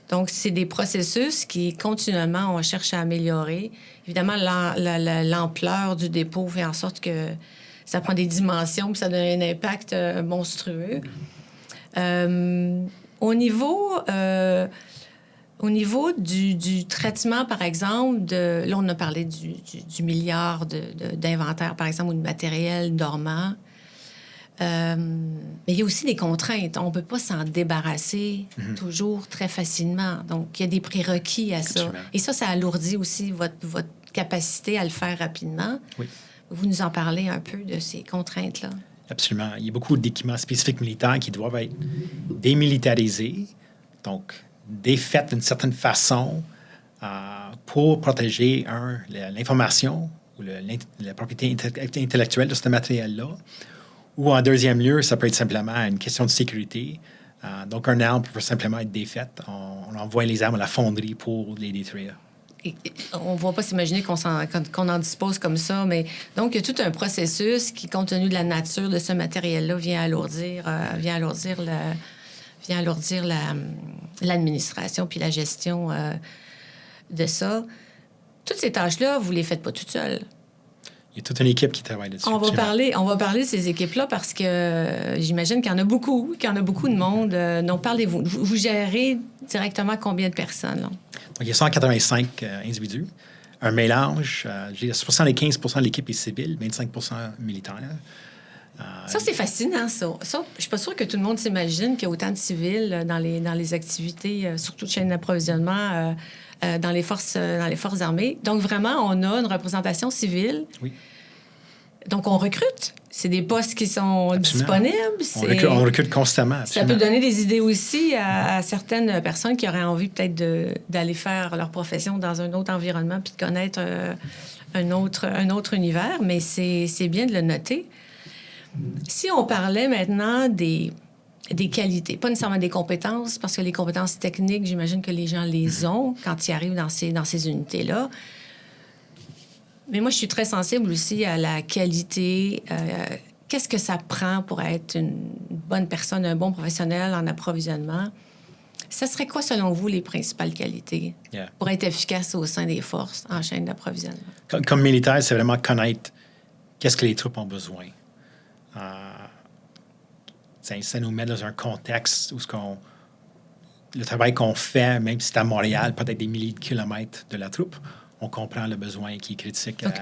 Donc, c'est des processus qui, continuellement, on cherche à améliorer. Évidemment, l'ampleur du dépôt fait en sorte que ça prend des dimensions puis ça donne un impact monstrueux. Au niveau du traitement, par exemple, là, on a parlé du milliard d'inventaire, par exemple, ou de matériel dormant. Mais il y a aussi des contraintes. On ne peut pas s'en débarrasser toujours très facilement. Donc, il y a des prérequis à ça. Absolument. Et ça alourdit aussi votre capacité à le faire rapidement. Oui. Vous nous en parlez un peu de ces contraintes-là. Absolument. Il y a beaucoup d'équipements spécifiques militaires qui doivent être démilitarisés, donc défaits d'une certaine façon pour protéger, l'information ou la propriété intellectuelle de ce matériel-là. Ou en deuxième lieu, ça peut être simplement une question de sécurité. Donc, un arme peut simplement être défaite. On envoie les armes à la fonderie pour les détruire. On ne va pas s'imaginer qu'on en dispose comme ça, mais donc il y a tout un processus qui, compte tenu de la nature de ce matériel-là, vient alourdir l'administration puis la gestion de ça. Toutes ces tâches-là, vous ne les faites pas toutes seules. Il y a toute une équipe qui travaille là-dessus. On va parler de ces équipes-là parce que j'imagine qu'il y en a beaucoup de monde. Donc, parlez-vous. Vous gérez directement combien de personnes, là? Donc, il y a 185 individus. Un mélange. 75 de l'équipe est civile, 25 militaire. Ça, c'est fascinant, ça. Je ne suis pas sûre que tout le monde s'imagine qu'il y a autant de civils dans les activités, surtout de chaîne d'approvisionnement, dans les forces armées. Donc, vraiment, on a une représentation civile. Oui. Donc, on recrute. C'est des postes qui sont Absolument. disponibles. On recrute constamment. Absolument. Ça peut donner des idées aussi à certaines personnes qui auraient envie peut-être d'aller faire leur profession dans un autre environnement puis de connaître un autre univers, mais c'est bien de le noter. Si on parlait maintenant des qualités, pas nécessairement des compétences, parce que les compétences techniques, j'imagine que les gens les ont quand ils arrivent dans ces unités-là. Mais moi, je suis très sensible aussi à la qualité. Qu'est-ce que ça prend pour être une bonne personne, un bon professionnel en approvisionnement? Ça serait quoi, selon vous, les principales qualités pour être efficace au sein des forces en chaîne d'approvisionnement? Comme militaire, c'est vraiment connaître qu'est-ce que les troupes ont besoin. Ça nous met dans un contexte où le travail qu'on fait, même si c'est à Montréal, peut-être des milliers de kilomètres de la troupe, on comprend le besoin qui est critique. Donc,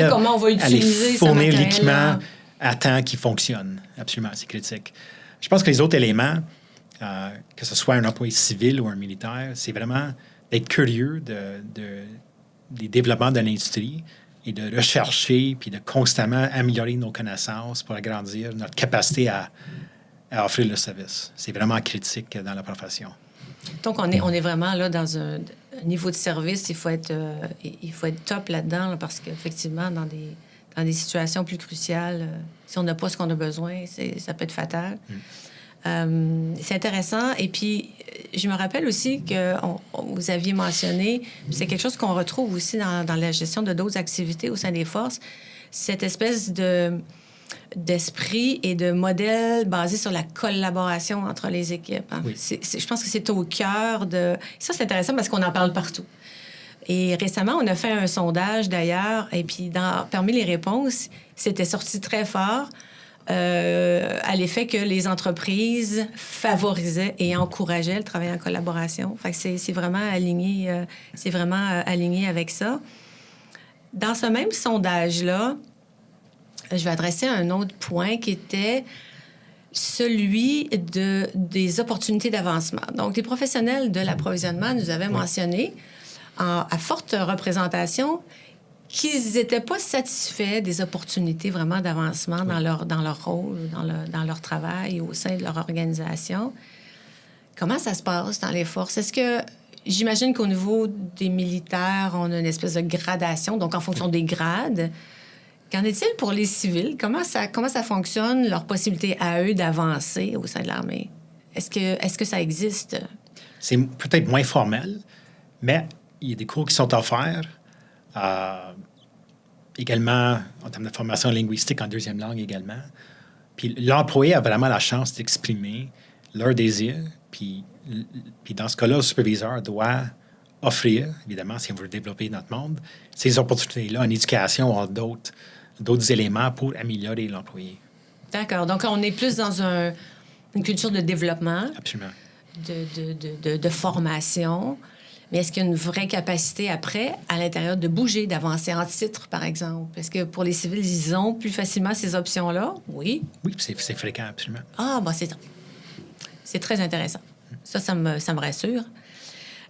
comment on va utiliser fournir l'équipement à temps qui fonctionne. Absolument, c'est critique. Je pense que les autres éléments, que ce soit un employé civil ou un militaire, c'est vraiment d'être curieux des développements de l'industrie et de rechercher puis de constamment améliorer nos connaissances pour agrandir notre capacité à offrir le service. C'est vraiment critique dans la profession. Donc, on est vraiment là dans un niveau de service. Il faut être top là-dedans là, parce qu'effectivement, dans des situations plus cruciales, si on n'a pas ce qu'on a besoin, ça peut être fatal. C'est intéressant. Et puis, je me rappelle aussi que vous aviez mentionné, c'est quelque chose qu'on retrouve aussi dans la gestion de d'autres activités au sein des forces, cette espèce d'esprit et de modèle basé sur la collaboration entre les équipes. Hein. Oui. Je pense que c'est au cœur de... Ça, c'est intéressant parce qu'on en parle partout. Et récemment, on a fait un sondage, d'ailleurs, et puis parmi les réponses, c'était sorti très fort à l'effet que les entreprises favorisaient et encourageaient le travail en collaboration. Fait que c'est vraiment aligné avec ça. Dans ce même sondage-là, je vais adresser un autre point qui était celui des opportunités d'avancement. Donc, les professionnels de l'approvisionnement nous avaient mentionné, à forte représentation, qu'ils n'étaient pas satisfaits des opportunités vraiment d'avancement dans leur rôle, dans leur travail, au sein de leur organisation. Comment ça se passe dans les forces? Est-ce que, j'imagine qu'au niveau des militaires, on a une espèce de gradation, donc en fonction des grades. Qu'en est-il pour les civils? Comment ça fonctionne, leur possibilité à eux d'avancer au sein de l'armée? Est-ce que ça existe? C'est peut-être moins formel, mais il y a des cours qui sont offerts. Également, en termes de formation linguistique en deuxième langue également. Puis l'employé a vraiment la chance d'exprimer leur désir. Puis dans ce cas-là, le superviseur doit offrir, évidemment, si on veut développer notre monde, ces opportunités-là en éducation ou en d'autres éléments pour améliorer l'employé. D'accord. Donc, on est plus dans une culture de développement. Absolument. De formation. Mais est-ce qu'il y a une vraie capacité après, à l'intérieur, de bouger, d'avancer en titre, par exemple? Est-ce que pour les civils, ils ont plus facilement ces options-là? Oui. Oui, c'est fréquent, absolument. Ah, bon, c'est très intéressant. Ça me rassure.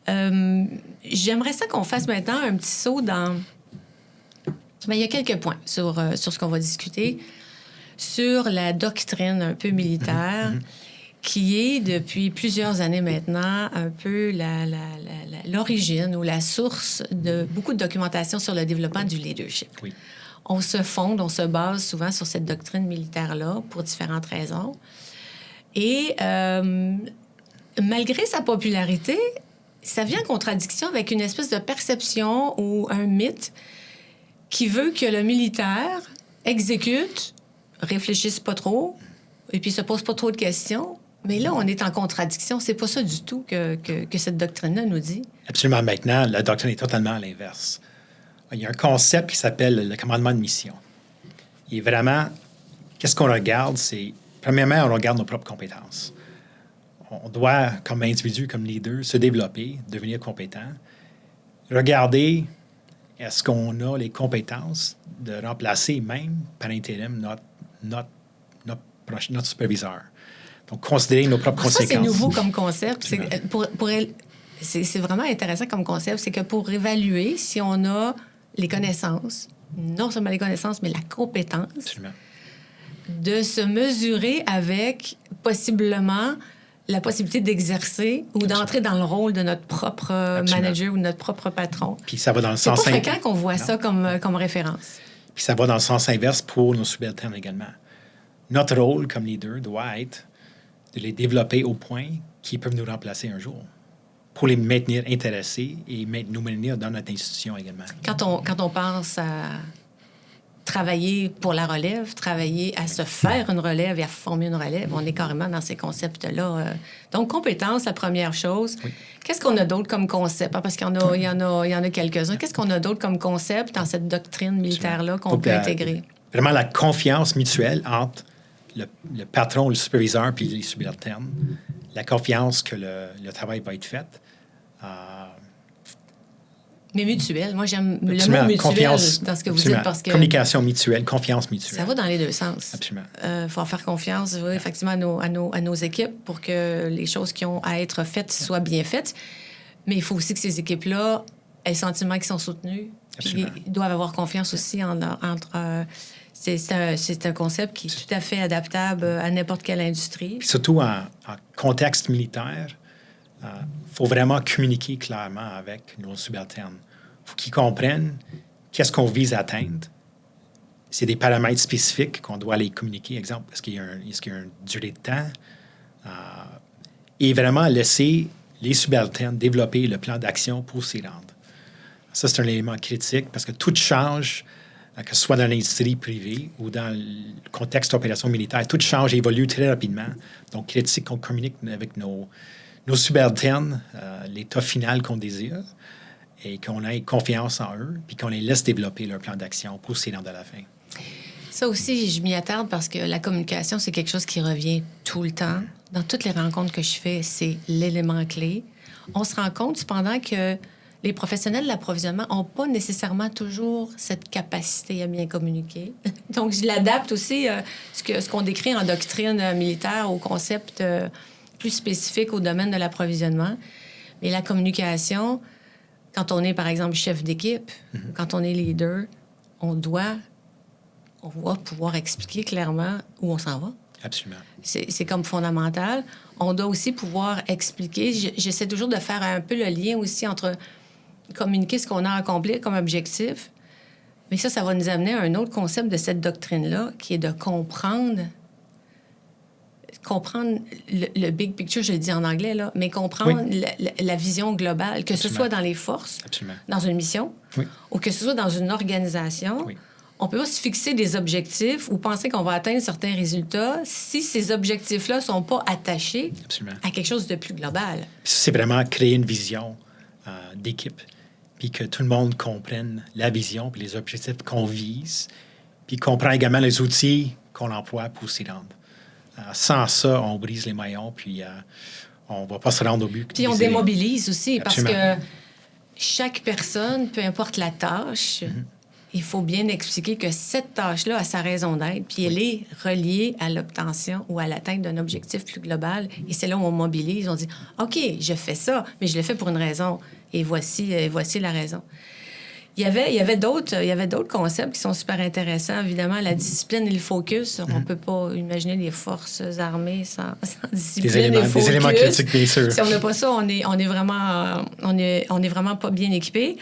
J'aimerais ça qu'on fasse maintenant un petit saut dans... Bien, il y a quelques points sur ce qu'on va discuter. sur la doctrine un peu militaire, qui est, depuis plusieurs années maintenant, un peu l'origine ou la source de beaucoup de documentation sur le développement du leadership. Oui. On se fonde, on se base souvent sur cette doctrine militaire-là pour différentes raisons. Et malgré sa popularité, ça vient en contradiction avec une espèce de perception ou un mythe qui veut que le militaire exécute, réfléchisse pas trop, et puis se pose pas trop de questions. Mais là, on est en contradiction. C'est pas ça du tout que cette doctrine-là nous dit. Absolument. Maintenant, la doctrine est totalement à l'inverse. Il y a un concept qui s'appelle le commandement de mission. Et vraiment, qu'est-ce qu'on regarde? C'est, premièrement, on regarde nos propres compétences. On doit, comme individu, comme leader, se développer, devenir compétent. Regarder, est-ce qu'on a les compétences de remplacer même par intérim notre superviseur. Donc, considérer nos propres conséquences. Ça, c'est nouveau comme concept. C'est vraiment intéressant comme concept. C'est que pour évaluer si on a les connaissances, non seulement les connaissances, mais la compétence, Absolument. De se mesurer avec possiblement la possibilité d'exercer ou d'entrer dans le rôle de notre propre manager ou de notre propre patron. Puis ça va dans le sens... C'est pas fréquent qu'on voit ça comme référence. Puis ça va dans le sens inverse pour nos subalternes également. Notre rôle comme leader doit être de les développer au point qu'ils peuvent nous remplacer un jour pour les maintenir intéressés et nous maintenir dans notre institution également. Quand on pense à travailler pour la relève, travailler à se faire une relève et à former une relève, on est carrément dans ces concepts-là. Donc, compétence, la première chose. Oui. Qu'est-ce qu'on a d'autre comme concept? Parce qu'il y en a quelques-uns. Qu'est-ce qu'on a d'autre comme concept dans cette doctrine militaire-là qu'on peut intégrer? Vraiment la confiance mutuelle entre le patron, le superviseur puis les subalternes. La confiance que le travail va être fait. Mais mutuelle. Moi, j'aime le mot mutuel dans ce que vous dites parce que... Communication mutuelle, confiance mutuelle. Ça va dans les deux sens. Absolument. Il faut faire confiance, oui, effectivement, à nos équipes pour que les choses qui ont à être faites soient bien faites. Mais il faut aussi que ces équipes-là aient le sentiment qu'ils sont soutenus. Puis ils doivent avoir confiance aussi entre... C'est un concept qui est tout à fait adaptable à n'importe quelle industrie. Puis surtout en contexte militaire, il faut vraiment communiquer clairement avec nos subalternes. Il faut qu'ils comprennent qu'est-ce qu'on vise à atteindre. C'est des paramètres spécifiques qu'on doit les communiquer. Exemple, est-ce qu'il y a une durée de temps? Et vraiment laisser les subalternes développer le plan d'action pour s'y rendre. Ça, c'est un élément critique parce que tout change, que ce soit dans l'industrie privée ou dans le contexte d'opération militaire. Tout change et évolue très rapidement. Donc, critique qu'on communique avec nos subalternes, l'état final qu'on désire, et qu'on ait confiance en eux, puis qu'on les laisse développer leur plan d'action pour s'y rendre à la fin. Ça aussi, je m'y attarde parce que la communication, c'est quelque chose qui revient tout le temps. Dans toutes les rencontres que je fais, c'est l'élément clé. On se rend compte, cependant, que les professionnels de l'approvisionnement n'ont pas nécessairement toujours cette capacité à bien communiquer. Donc, je l'adapte aussi, ce qu'on décrit en doctrine militaire, au concept plus spécifique au domaine de l'approvisionnement. Mais la communication, quand on est, par exemple, chef d'équipe, quand on est leader, on doit pouvoir expliquer clairement où on s'en va. Absolument. C'est comme fondamental. On doit aussi pouvoir expliquer. J'essaie toujours de faire un peu le lien aussi entre communiquer ce qu'on a accompli comme objectif. Mais ça va nous amener à un autre concept de cette doctrine-là, qui est de comprendre le big picture, je le dis en anglais, là, mais comprendre la vision globale, que ce soit dans les forces, dans une mission, ou que ce soit dans une organisation. Oui. On ne peut pas se fixer des objectifs ou penser qu'on va atteindre certains résultats si ces objectifs-là ne sont pas attachés à quelque chose de plus global. C'est vraiment créer une vision d'équipe, puis que tout le monde comprenne la vision puis les objectifs qu'on vise, puis comprend également les outils qu'on emploie pour s'y rendre. Sans ça, on brise les maillons, puis on ne va pas se rendre au but. Puis on démobilise aussi, parce que chaque personne, peu importe la tâche, il faut bien expliquer que cette tâche-là a sa raison d'être, puis elle est reliée à l'obtention ou à l'atteinte d'un objectif plus global. Et c'est là où on mobilise, on dit « OK, je fais ça, mais je le fais pour une raison, et voici la raison. » Il y avait d'autres concepts qui sont super intéressants. Évidemment, la discipline et le focus. On ne peut pas imaginer les forces armées sans discipline et focus. Des éléments critiques, bien sûr. Si on n'a pas ça, on est vraiment pas bien équipé.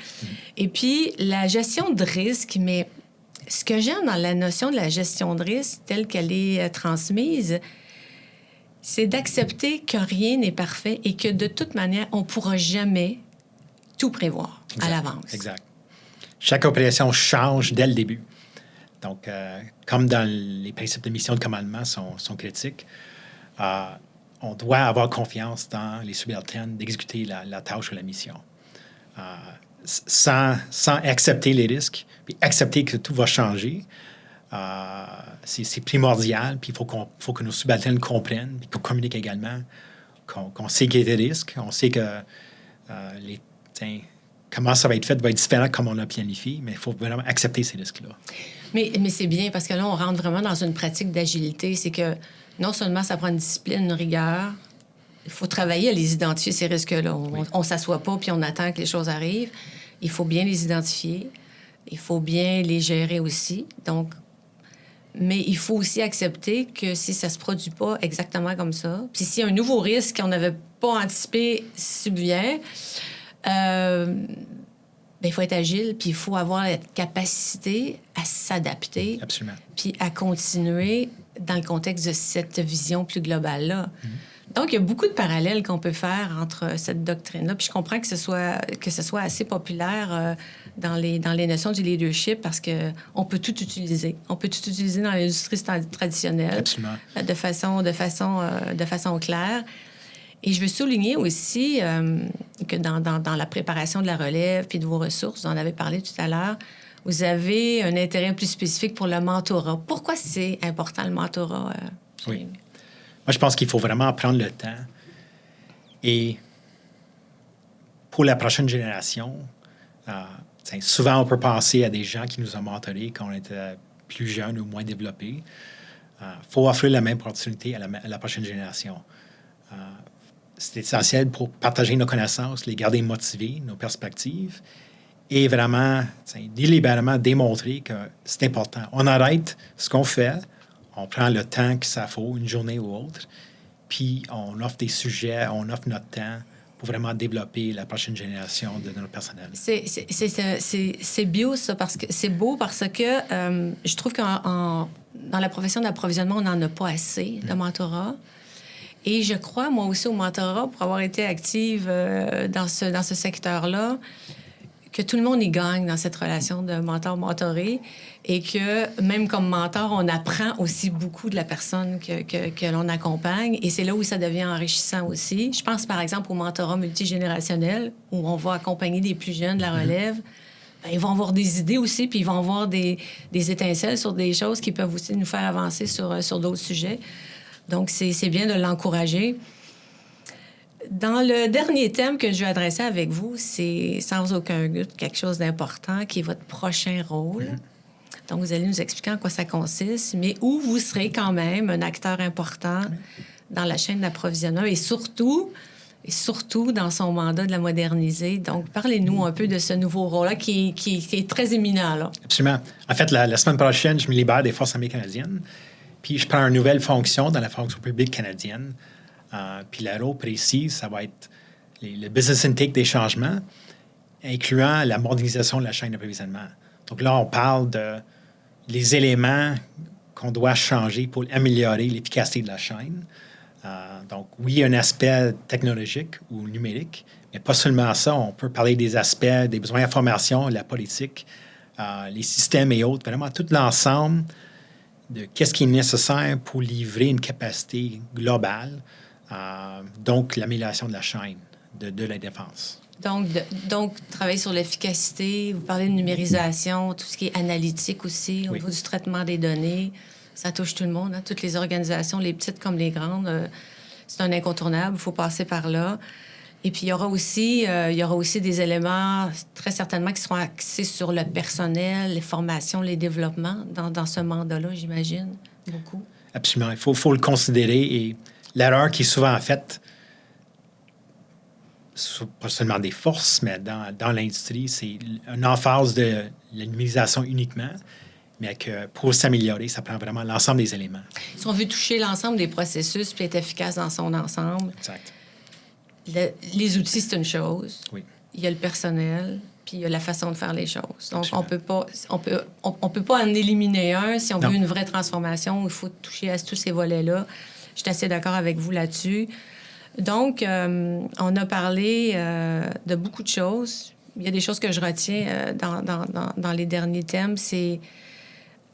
Et puis, la gestion de risque, mais ce que j'aime dans la notion de la gestion de risque telle qu'elle est transmise, c'est d'accepter que rien n'est parfait et que de toute manière, on ne pourra jamais tout prévoir à l'avance. Exact. Chaque opération change dès le début. Donc, comme dans les principes de mission de commandement sont critiques, on doit avoir confiance dans les subalternes d'exécuter la tâche ou la mission. Sans accepter les risques, puis accepter que tout va changer, c'est primordial. Puis il faut que nos subalternes comprennent, puis qu'on communique également, qu'on sait qu'il y a des risques, on sait que comment ça va être différent comme on l'a planifié, mais il faut vraiment accepter ces risques-là. Mais c'est bien, parce que là, on rentre vraiment dans une pratique d'agilité. C'est que non seulement ça prend une discipline, une rigueur, il faut travailler à les identifier, ces risques-là. On ne s'assoit pas puis on attend que les choses arrivent. Il faut bien les identifier. Il faut bien les gérer aussi. Donc, mais il faut aussi accepter que si ça ne se produit pas exactement comme ça, puis s'il y a un nouveau risque qu'on n'avait pas anticipé subvient, il faut être agile, puis il faut avoir la capacité à s'adapter. Absolument. Puis à continuer dans le contexte de cette vision plus globale-là. Donc, il y a beaucoup de parallèles qu'on peut faire entre cette doctrine-là. Puis je comprends que ce soit assez populaire dans les notions du leadership parce qu'on peut tout utiliser. On peut tout utiliser dans l'industrie traditionnelle. Absolument. De façon claire. Et je veux souligner aussi que dans la préparation de la relève puis de vos ressources, vous en avez parlé tout à l'heure, vous avez un intérêt plus spécifique pour le mentorat. Pourquoi c'est important, le mentorat? Oui. Moi, je pense qu'il faut vraiment prendre le temps. Et pour la prochaine génération, souvent, on peut penser à des gens qui nous ont mentorés quand on était plus jeunes ou moins développés. Il faut offrir la même opportunité à la prochaine génération. C'est essentiel pour partager nos connaissances, les garder motivés, nos perspectives, et vraiment, délibérément démontrer que c'est important. On arrête ce qu'on fait, on prend le temps que ça faut, une journée ou autre, puis on offre des sujets, on offre notre temps pour vraiment développer la prochaine génération de notre personnel. C'est bio, ça, parce que c'est beau parce que je trouve que dans la profession d'approvisionnement, on n'en a pas assez de mentorat. Et je crois, moi aussi, au mentorat, pour avoir été active dans ce secteur-là, que tout le monde y gagne dans cette relation de mentor-mentoré et que même comme mentor, on apprend aussi beaucoup de la personne que l'on accompagne. Et c'est là où ça devient enrichissant aussi. Je pense, par exemple, au mentorat multigénérationnel, où on va accompagner des plus jeunes de la relève. Bien, ils vont avoir des idées aussi, puis ils vont avoir des étincelles sur des choses qui peuvent aussi nous faire avancer sur d'autres sujets. Donc, c'est bien de l'encourager. Dans le dernier thème que je vais adresser avec vous, c'est sans aucun doute quelque chose d'important, qui est votre prochain rôle. Donc, vous allez nous expliquer en quoi ça consiste, mais où vous serez quand même un acteur important dans la chaîne d'approvisionnement et surtout dans son mandat de la moderniser. Donc, parlez-nous un peu de ce nouveau rôle-là qui est très éminent, là. Absolument. En fait, la semaine prochaine, je me libère des Forces armées canadiennes. Puis je prends une nouvelle fonction dans la fonction publique canadienne. Puis le rôle précis, ça va être le business intake des changements, incluant la modernisation de la chaîne d'approvisionnement. Donc là, on parle les éléments qu'on doit changer pour améliorer l'efficacité de la chaîne. Donc oui, il y a un aspect technologique ou numérique, mais pas seulement ça. On peut parler des aspects, des besoins d'information, la politique, les systèmes et autres. Vraiment, tout l'ensemble de qu'est-ce qui est nécessaire pour livrer une capacité globale, donc l'amélioration de la chaîne de la défense. Donc, travailler sur l'efficacité, vous parlez de numérisation, tout ce qui est analytique aussi, au niveau du traitement des données, ça touche tout le monde, hein, toutes les organisations, les petites comme les grandes, c'est un incontournable, il faut passer par là. Et puis, il y aura aussi des éléments, très certainement, qui seront axés sur le personnel, les formations, les développements, dans ce mandat-là, j'imagine, beaucoup. Absolument. Il faut le considérer. Et l'erreur qui est souvent faite, pas seulement des forces, mais dans l'industrie, c'est une emphase de la numérisation uniquement, mais que pour s'améliorer, ça prend vraiment l'ensemble des éléments. Si on veut toucher l'ensemble des processus puis être efficace dans son ensemble, Exact. Les outils, c'est une chose. Oui. Il y a le personnel, puis il y a la façon de faire les choses. Donc, Absolument. on peut pas en éliminer un. Si on Non. veut une vraie transformation, il faut toucher à tous ces volets-là. Je suis assez d'accord avec vous là-dessus. Donc, on a parlé de beaucoup de choses. Il y a des choses que je retiens dans les derniers thèmes, c'est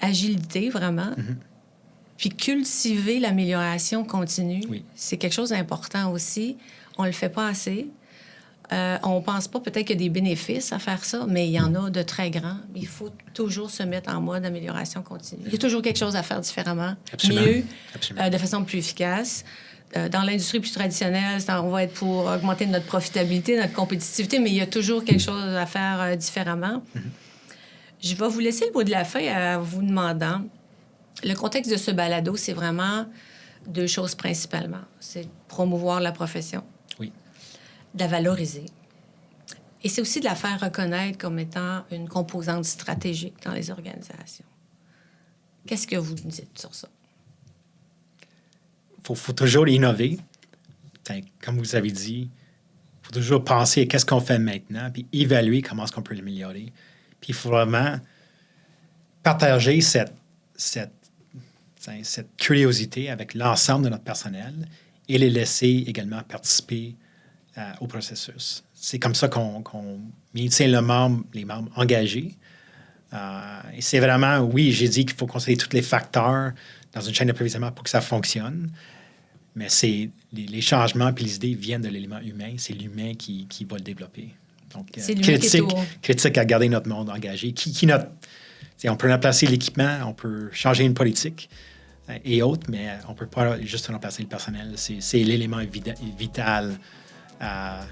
agilité, vraiment. Mm-hmm. Puis cultiver l'amélioration continue. Oui. C'est quelque chose d'important aussi. On le fait pas assez. On pense pas peut-être qu'il y a des bénéfices à faire ça, mais il y en a de très grands. Il faut toujours se mettre en mode amélioration continue. Il y a toujours quelque chose à faire différemment, Absolument. mieux, Absolument. de façon plus efficace. Dans l'industrie plus traditionnelle, on va être pour augmenter notre profitabilité, notre compétitivité, mais il y a toujours quelque chose à faire différemment. Mm-hmm. Je vais vous laisser le mot de la fin en vous demandant, le contexte de ce balado, c'est vraiment deux choses principalement. C'est promouvoir la profession, Oui. de la valoriser. Et c'est aussi de la faire reconnaître comme étant une composante stratégique dans les organisations. Qu'est-ce que vous dites sur ça? Il faut toujours innover. Comme vous avez dit, il faut toujours penser à qu'est-ce qu'on fait maintenant, puis évaluer comment est-ce qu'on peut l'améliorer. Puis il faut vraiment partager cette curiosité avec l'ensemble de notre personnel et les laisser également participer au processus. C'est comme ça qu'on maintient les membres engagés. Et c'est vraiment, oui, j'ai dit qu'il faut considérer tous les facteurs dans une chaîne d'approvisionnement pour que ça fonctionne. Mais c'est les changements puis les idées viennent de l'élément humain. C'est l'humain qui va le développer. Donc, critique à garder notre monde engagé. On peut remplacer l'équipement, on peut changer une politique et autres, mais on ne peut pas juste remplacer le personnel. C'est l'élément vital à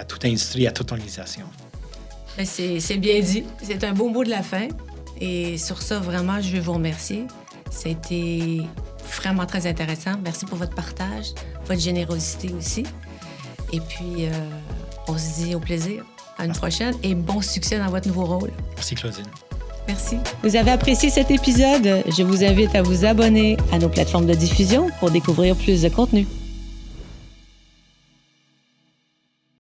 toute industrie, à toute organisation. Bien, c'est bien dit. C'est un beau mot de la fin. Et sur ça, vraiment, je veux vous remercier. C'était vraiment très intéressant. Merci pour votre partage, votre générosité aussi. Et puis, on se dit au plaisir. À une prochaine et bon succès dans votre nouveau rôle. Merci, Claudine. Merci. Vous avez apprécié cet épisode? Je vous invite à vous abonner à nos plateformes de diffusion pour découvrir plus de contenu.